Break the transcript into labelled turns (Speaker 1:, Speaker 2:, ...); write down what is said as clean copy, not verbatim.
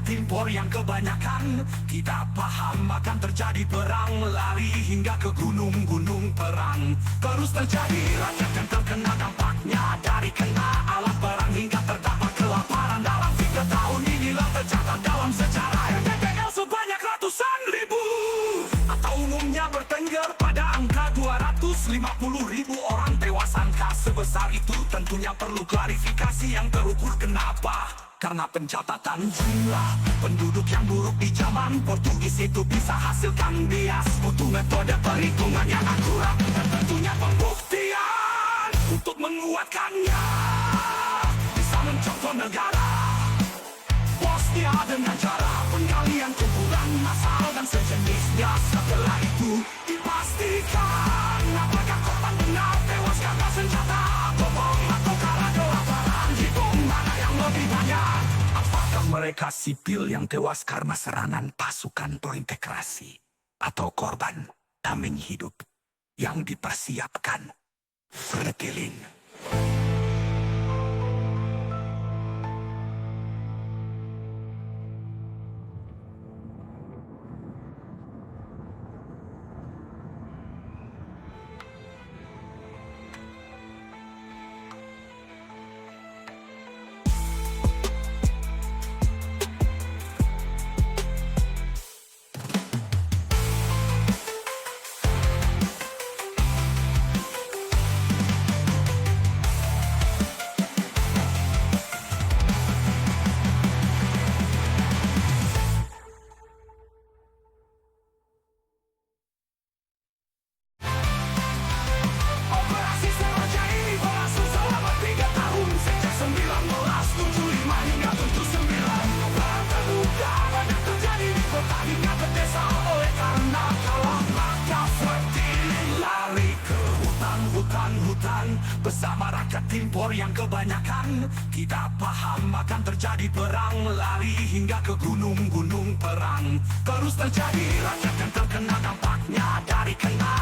Speaker 1: Timur yang kebanyakan tidak paham akan terjadi perang. Lari hingga ke gunung-gunung perang. Terus terjadi rakyat yang terkena dampaknya. Dari kena alat perang hingga terdapat kelaparan. Dalam 3 tahun inilah tercatat dalam sejarah NTBL sebanyak ratusan ribu, atau umumnya bertengger pada angka 250.000 orang tewas. Angka sebesar itu tentunya perlu klarifikasi yang terukur. Kenapa? Karena pencatatan jumlah penduduk yang buruk di zaman Portugis itu bisa hasilkan bias. Butuh metode perhitungan yang akurat dan tentunya pembuktian untuk menguatkannya. Bisa mencontoh negara Bosnia dengan cara penggalian kuburan massal dan sejenisnya. Setelah itu dipastikan apakah korban benar tewas karena senjata bom atau karena kelaparan. Hitung mana yang lebih banyak. Apakah mereka sipil yang tewas karena serangan pasukan terintegrasi, atau korban tameng hidup yang dipersiapkan Fretilin? Operasi Seroja ini berlangsung selama 3 tahun, sejak 1975 hingga 79. Perang terbuka banyak terjadi di kota hingga ke desa. Oleh karena kalah maka Fretilin lari ke hutan bersama rakyat Timur yang kebanyakan tidak paham akan terjadi perang. Lari hingga ke gunung-gunung perang. Terus terjadi rakyat yang terkena dampaknya. Dari kena